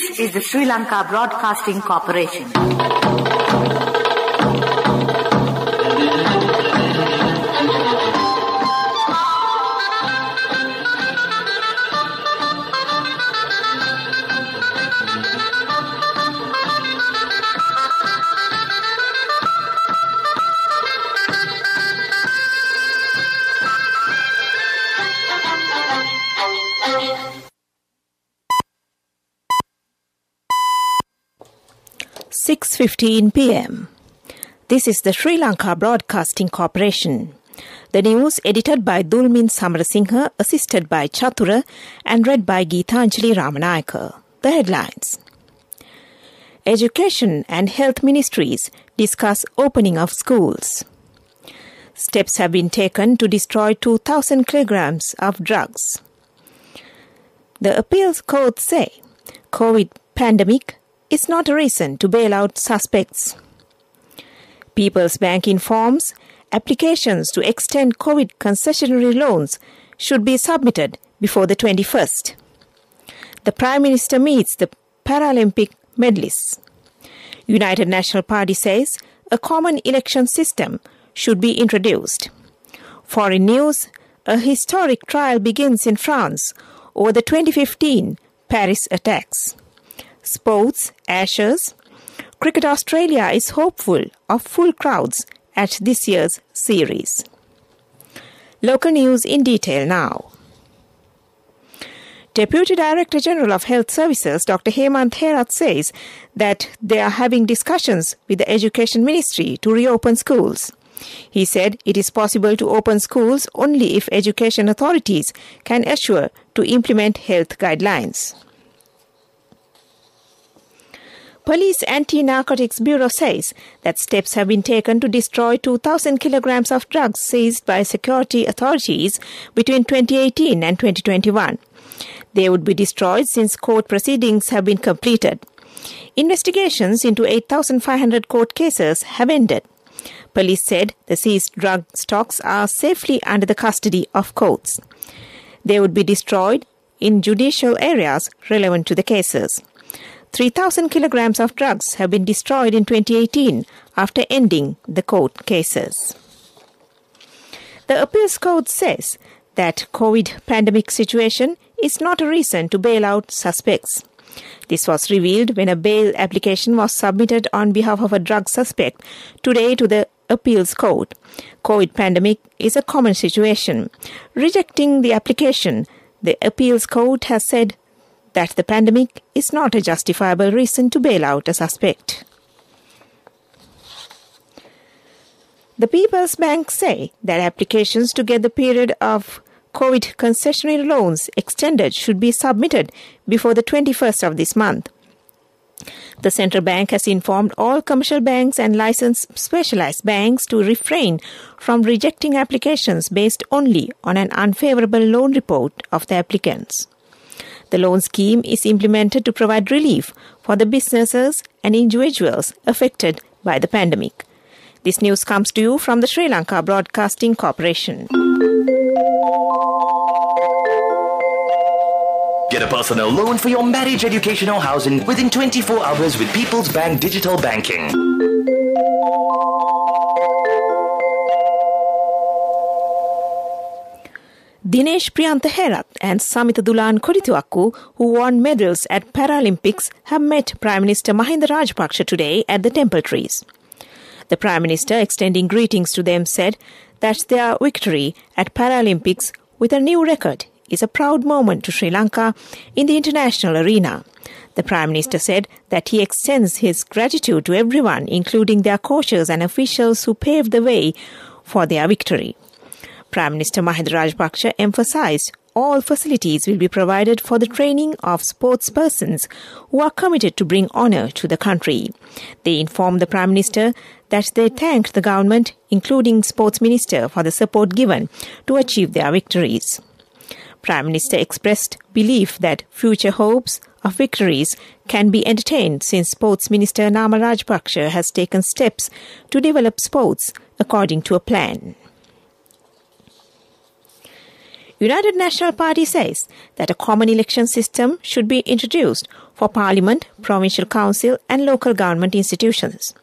This is the Sri Lanka Broadcasting Corporation. (6:15 p.m.) This is the Sri Lanka Broadcasting Corporation. The news edited by Dulmin Samarasinghe, assisted by Chatura, and read by Geethanjali Ramanayaka. The headlines. Education and Health Ministries discuss opening of schools. Steps have been taken to destroy 2,000 kilograms of drugs. The appeals court say COVID pandemic is not a reason to bail out suspects. People's Bank informs applications to extend COVID concessionary loans should be submitted before the 21st. The Prime Minister meets the Paralympic medalists. United National Party says a common election system should be introduced. Foreign news, a historic trial begins in France over the 2015 Paris attacks. Sports, Ashes. Cricket Australia is hopeful of full crowds at this year's series. Local news in detail now. Deputy Director General of Health Services, Dr. Hemant Herath, says that they are having discussions with the Education Ministry to reopen schools. He said it is possible to open schools only if education authorities can assure to implement health guidelines. Police Anti-Narcotics Bureau says that steps have been taken to destroy 2,000 kilograms of drugs seized by security authorities between 2018 and 2021. They would be destroyed since court proceedings have been completed. Investigations into 8,500 court cases have ended. Police said the seized drug stocks are safely under the custody of courts. They would be destroyed in judicial areas relevant to the cases. 3,000 kilograms of drugs have been destroyed in 2018 after ending the court cases. The appeals court says that COVID pandemic situation is not a reason to bail out suspects. This was revealed when a bail application was submitted on behalf of a drug suspect today to the appeals court. COVID pandemic is a common situation. Rejecting the application, the appeals court has said that the pandemic is not a justifiable reason to bail out a suspect. The People's Bank say that applications to get the period of COVID concessionary loans extended should be submitted before the 21st of this month. The central bank has informed all commercial banks and licensed specialized banks to refrain from rejecting applications based only on an unfavorable loan report of the applicants. The loan scheme is implemented to provide relief for the businesses and individuals affected by the pandemic. This news comes to you from the Sri Lanka Broadcasting Corporation. Get a personal loan for your marriage, education or housing within 24 hours with People's Bank Digital Banking. Dinesh Priyantha Herath and Samitha Dulan Kodituakku, who won medals at Paralympics, have met Prime Minister Mahinda Rajapaksa today at the Temple Trees. The Prime Minister, extending greetings to them, said that their victory at Paralympics with a new record is a proud moment to Sri Lanka in the international arena. The Prime Minister said that he extends his gratitude to everyone, including their coaches and officials who paved the way for their victory. Prime Minister Mahinda Rajapaksa emphasized all facilities will be provided for the training of sportspersons who are committed to bring honour to the country. They informed the Prime Minister that they thanked the government, including Sports Minister, for the support given to achieve their victories. Prime Minister expressed belief that future hopes of victories can be entertained since Sports Minister Nama Rajapaksa has taken steps to develop sports according to a plan. United National Party says that a common election system should be introduced for Parliament, Provincial Council and local government institutions.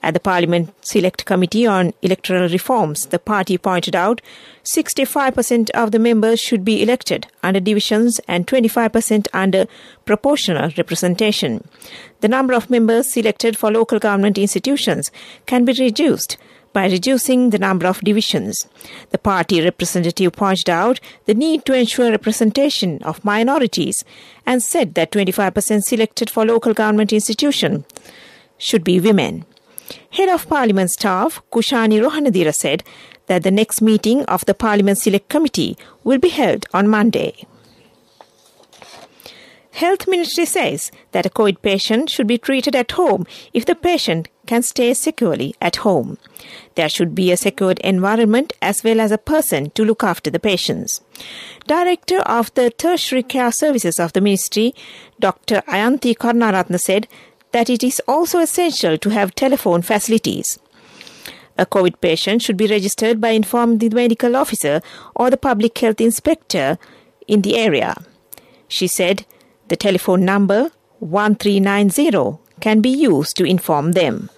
At the Parliament Select Committee on Electoral Reforms, the party pointed out 65% of the members should be elected under divisions and 25% under proportional representation. The number of members selected for local government institutions can be reduced by reducing the number of divisions. The party representative pointed out the need to ensure representation of minorities and said that 25% selected for local government institutions should be women. Head of Parliament Staff, Kushani Rohanadira, said that the next meeting of the Parliament Select Committee will be held on Monday. Health Ministry says that a COVID patient should be treated at home if the patient can stay securely at home. There should be a secured environment as well as a person to look after the patients. Director of the Tertiary Care Services of the Ministry, Dr. Ayanti Karnaratna, said that it is also essential to have telephone facilities. A COVID patient should be registered by informing the medical officer or the public health inspector in the area. She said the telephone number 1390 can be used to inform them.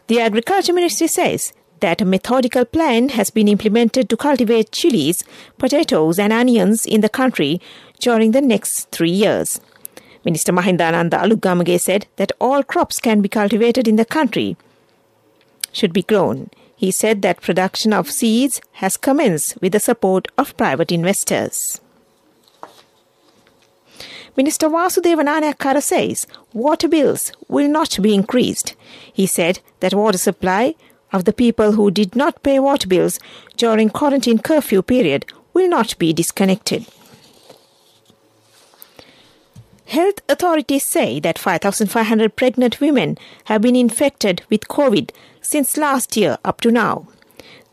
The Agriculture Ministry says that a methodical plan has been implemented to cultivate chilies, potatoes and onions in the country during the next 3 years. Minister Mahindananda Alugamage said that all crops can be cultivated in the country should be grown. He said that production of seeds has commenced with the support of private investors. Minister Vasudeva Nanayakkara says water bills will not be increased. He said that water supply of the people who did not pay water bills during quarantine curfew period will not be disconnected. Health authorities say that 5,500 pregnant women have been infected with COVID since last year up to now.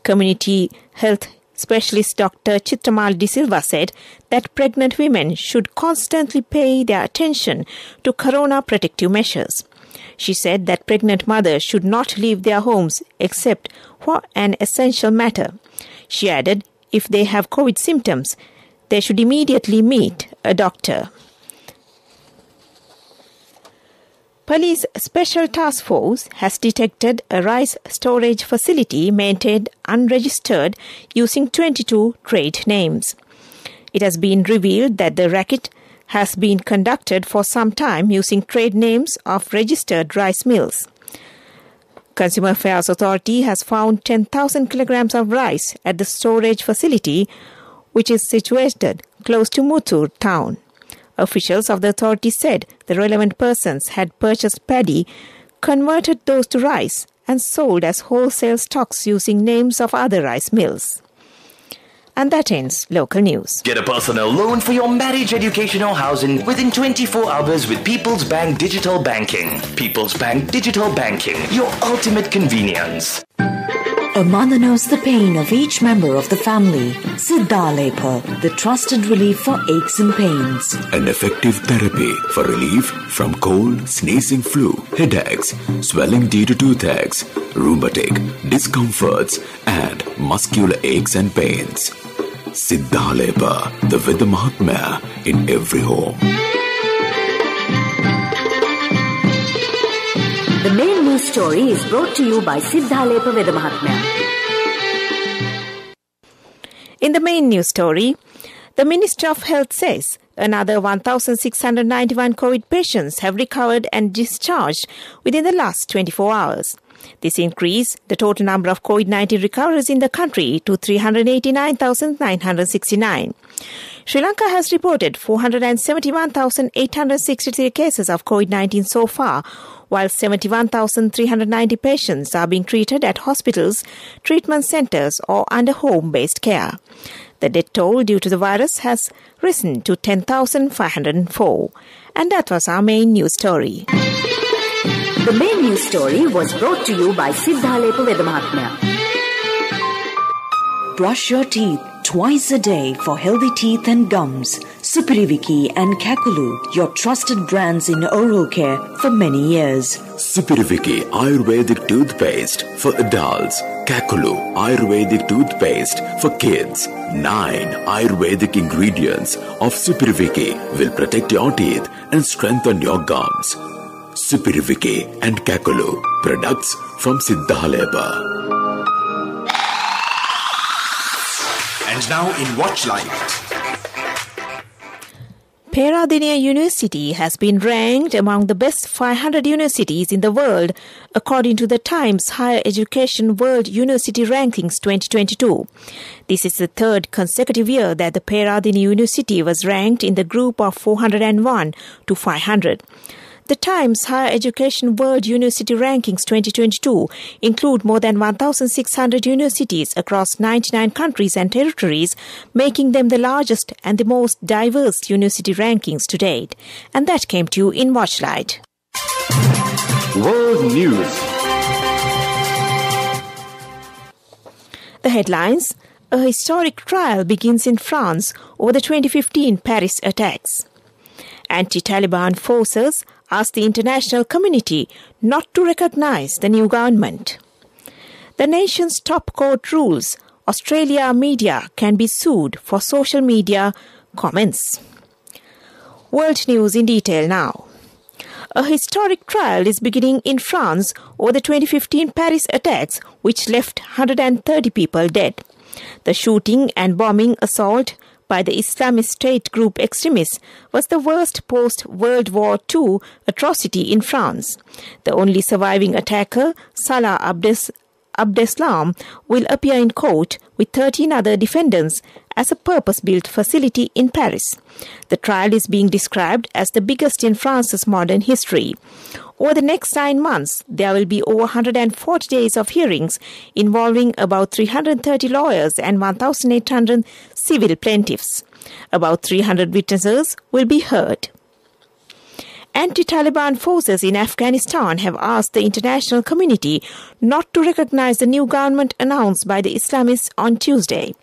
Community health specialist Dr. Chitramal De Silva said that pregnant women should constantly pay their attention to corona protective measures. She said that pregnant mothers should not leave their homes except for an essential matter. She added if they have COVID symptoms, they should immediately meet a doctor. Police Special Task Force has detected a rice storage facility maintained unregistered using 22 trade names. It has been revealed that the racket has been conducted for some time using trade names of registered rice mills. Consumer Affairs Authority has found 10,000 kilograms of rice at the storage facility, which is situated close to Muttur town. Officials of the authority said the relevant persons had purchased paddy, converted those to rice, and sold as wholesale stocks using names of other rice mills. And that ends local news. Get a personal loan for your marriage, education or housing within 24 hours with People's Bank Digital Banking. People's Bank Digital Banking, your ultimate convenience. A mother knows the pain of each member of the family. Siddhalepa, the trusted relief for aches and pains. An effective therapy for relief from cold, sneezing, flu, headaches, swelling due to toothaches, rheumatic, discomforts, and muscular aches and pains. Siddhalepa, the Vidya Mahatmya in every home. The main news story is brought to you by Siddhalepa Vidya Mahatmya. In the main news story, the Ministry of Health says another 1,691 COVID patients have recovered and discharged within the last 24 hours. This increased the total number of COVID-19 recoveries in the country to 389,969. Sri Lanka has reported 471,863 cases of COVID-19 so far, while 71,390 patients are being treated at hospitals, treatment centres or under home-based care. The death toll due to the virus has risen to 10,504. And that was our main news story. The main news story was brought to you by Siddhalepa Vidya Mahatmya. Brush your teeth twice a day for healthy teeth and gums. Supiriviki and Kakulu, your trusted brands in oral care for many years. Supiriviki Ayurvedic toothpaste for adults. Kakulu Ayurvedic toothpaste for kids. 9 Ayurvedic ingredients of Supiriviki will protect your teeth and strengthen your gums. Supiriviki and Kakulu, products from Siddhaleba. And now in Watchlight. Peradeniya University has been ranked among the best 500 universities in the world according to the Times Higher Education World University Rankings 2022. This is the third consecutive year that the Peradeniya University was ranked in the group of 401 to 500. The Times Higher Education World University Rankings 2022 include more than 1,600 universities across 99 countries and territories, making them the largest and the most diverse university rankings to date. And that came to you in Watchlight. World News. The headlines: a historic trial begins in France over the 2015 Paris attacks. Anti-Taliban forces asked the international community not to recognize the new government. The nation's top court rules Australia media can be sued for social media comments. World news in detail now. A historic trial is beginning in France over the 2015 Paris attacks, which left 130 people dead. The shooting and bombing assault by the Islamic State group extremists was the worst post-World War II atrocity in France. The only surviving attacker, Salah Abdeslam, will appear in court with 13 other defendants as a purpose-built facility in Paris. The trial is being described as the biggest in France's modern history. Over the next 9 months, there will be over 140 days of hearings involving about 330 lawyers and 1,800 civil plaintiffs. About 300 witnesses will be heard. Anti-Taliban forces in Afghanistan have asked the international community not to recognize the new government announced by the Islamists on Tuesday.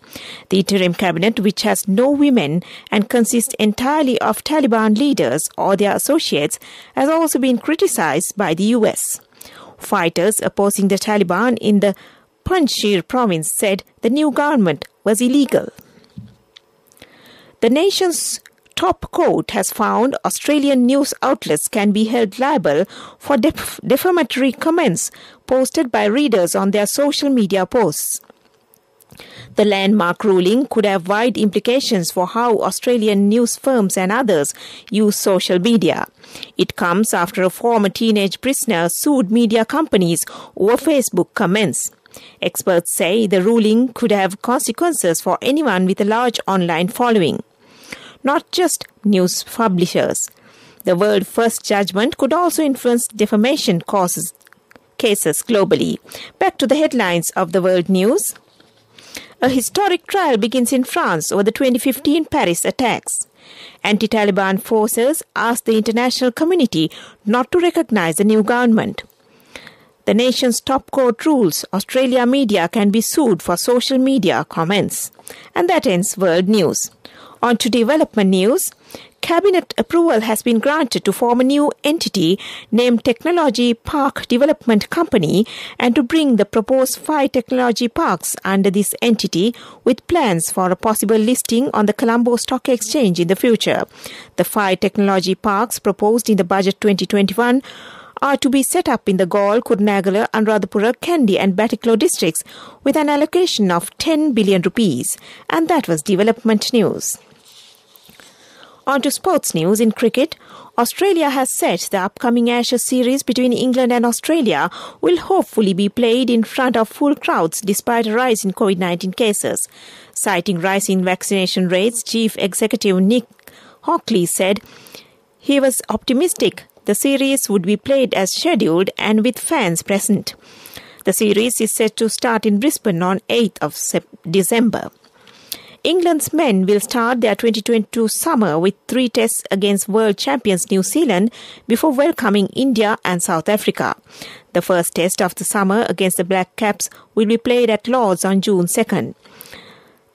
The interim cabinet, which has no women and consists entirely of Taliban leaders or their associates, has also been criticized by the US. Fighters opposing the Taliban in the Panjshir province said the new government was illegal. The nation's top court has found Australian news outlets can be held liable for defamatory comments posted by readers on their social media posts. The landmark ruling could have wide implications for how Australian news firms and others use social media. It comes after a former teenage prisoner sued media companies over Facebook comments. Experts say the ruling could have consequences for anyone with a large online following, not just news publishers. The world's first judgment could also influence defamation cases globally. Back to the headlines of the world news. A historic trial begins in France over the 2015 Paris attacks. Anti-Taliban forces asked the international community not to recognize the new government. The nation's top court rules Australia media can be sued for social media comments. And that ends world news. On to development news. Cabinet approval has been granted to form a new entity named Technology Park Development Company and to bring the proposed 5 technology parks under this entity with plans for a possible listing on the Colombo Stock Exchange in the future. The 5 technology parks proposed in the Budget 2021 are to be set up in the Galle, Kurunegala, Anuradhapura, Kandy and Batticaloa districts with an allocation of 10 billion rupees. And that was development news. On to sports news. In cricket, Australia has said the upcoming Ashes series between England and Australia will hopefully be played in front of full crowds despite a rise in COVID-19 cases. Citing rising vaccination rates, Chief Executive Nick Hockley said he was optimistic the series would be played as scheduled and with fans present. The series is set to start in Brisbane on 8th of December. England's men will start their 2022 summer with 3 tests against world champions New Zealand before welcoming India and South Africa. The first test of the summer against the Black Caps will be played at Lord's on June 2nd.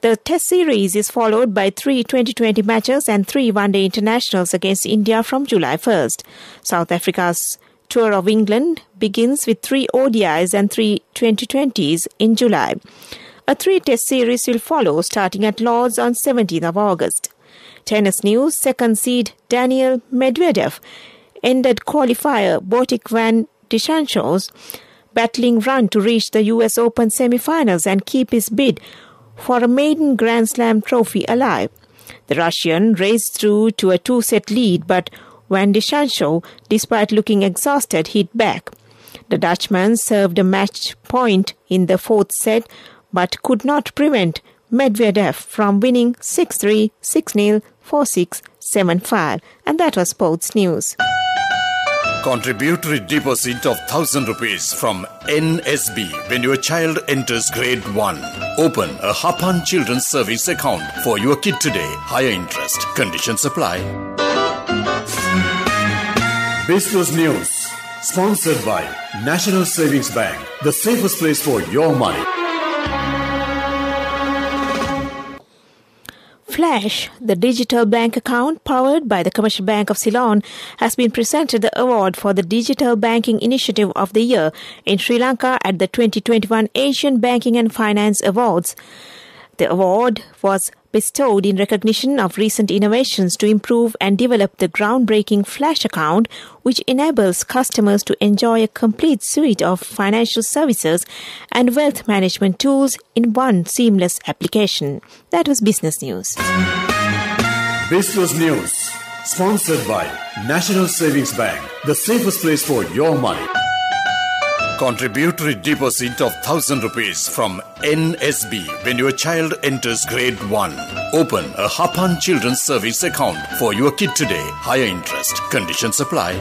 The Test series is followed by 3 T20 matches and 3 one-day internationals against India from July 1st. South Africa's Tour of England begins with 3 ODIs and 3 2020s in July. A 3-test series will follow starting at Lord's on 17th of August. Tennis news, second seed Daniil Medvedev ended qualifier Botic van Dishancho's battling run to reach the US Open semi-finals and keep his bid for a maiden Grand Slam trophy alive. The Russian raced through to a 2-set lead, but Van Dishancho, despite looking exhausted, hit back. The Dutchman served a match point in the 4th set, but could not prevent Medvedev from winning 6-3, 6-0, 4-6, 7-5. And that was sports news. Contributory deposit of 1,000 rupees from NSB when your child enters grade 1. Open a Hapan Children's Service account for your kid today. Higher interest. Conditions apply. Business News. Sponsored by National Savings Bank. The safest place for your money. Flash, the digital bank account powered by the Commercial Bank of Ceylon, has been presented the award for the Digital Banking Initiative of the Year in Sri Lanka at the 2021 Asian Banking and Finance Awards. The award was bestowed in recognition of recent innovations to improve and develop the groundbreaking Flash account, which enables customers to enjoy a complete suite of financial services and wealth management tools in one seamless application. That was Business News. Business News. Sponsored by National Savings Bank. The safest place for your money. Contributory deposit of 1,000 rupees from NSB when your child enters grade 1. Open a Hapan Children's Service account for your kid today. Higher interest. Conditions apply.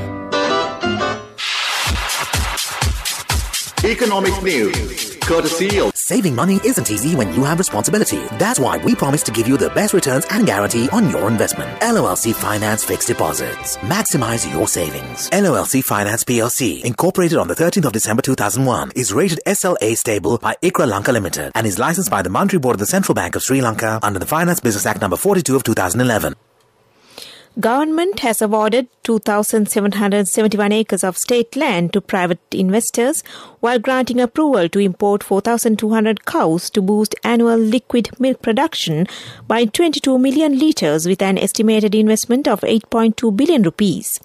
Economic news, courtesy of Saving money isn't easy when you have responsibility. That's why we promise to give you the best returns and guarantee on your investment. LOLC Finance Fixed Deposits. Maximize your savings. LOLC Finance PLC, incorporated on the 13th of December 2001, is rated SLA stable by ICRA Lanka Limited and is licensed by the Monetary Board of the Central Bank of Sri Lanka under the Finance Business Act No. 42 of 2011. Government has awarded 2,771 acres of state land to private investors while granting approval to import 4,200 cows to boost annual liquid milk production by 22 million litres with an estimated investment of 8.2 billion rupees.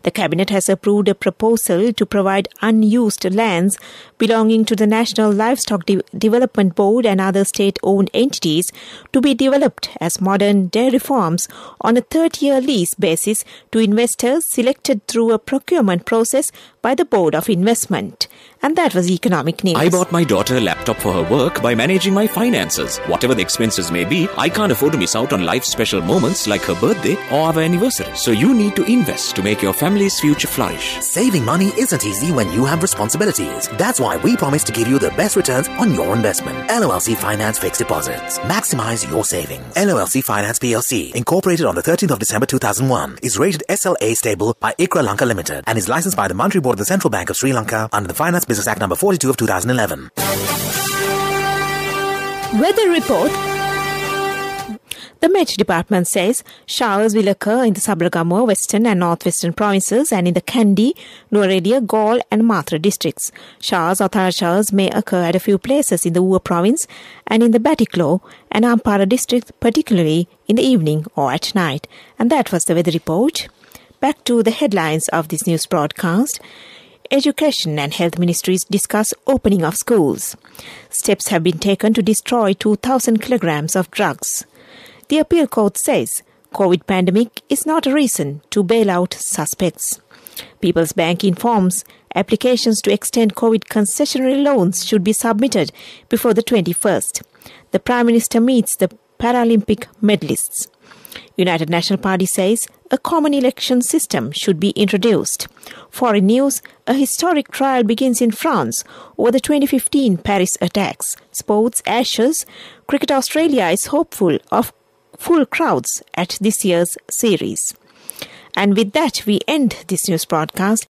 The Cabinet has approved a proposal to provide unused lands belonging to the National Livestock Development Board and other state-owned entities to be developed as modern dairy farms on a 30-year lease basis to investors selected through a procurement process by the Board of Investment. And that was Economic News. I bought my daughter a laptop for her work by managing my finances. Whatever the expenses may be, I can't afford to miss out on life's special moments like her birthday or our anniversary. So you need to invest to make your family's future flourish. Saving money isn't easy when you have responsibilities. That's why we promise to give you the best returns on your investment. LOLC Finance Fixed Deposits. Maximize your savings. LOLC Finance PLC, incorporated on the 13th of December 2001, is rated SLA stable by ICRA Lanka Limited and is licensed by the Monetary Board of the Central Bank of Sri Lanka under the Finance Business Act No. 42 of 2011. Weather report. The Met Department says showers will occur in the Sabaragamuwa, western and northwestern provinces and in the Kandy, Nuwara, Galle and Mathura districts. Showers or thundershowers may occur at a few places in the Ua province and in the Batiklo and Ampara district, particularly in the evening or at night. And that was the weather report. Back to the headlines of this news broadcast. Education and Health Ministries discuss opening of schools. Steps have been taken to destroy 2,000 kilograms of drugs. The appeal court says COVID pandemic is not a reason to bail out suspects. People's Bank informs applications to extend COVID concessionary loans should be submitted before the 21st. The Prime Minister meets the Paralympic medalists. United National Party says a common election system should be introduced. Foreign news, a historic trial begins in France over the 2015 Paris attacks. Sports, Ashes, Cricket Australia is hopeful of full crowds at this year's series. And with that, we end this news broadcast.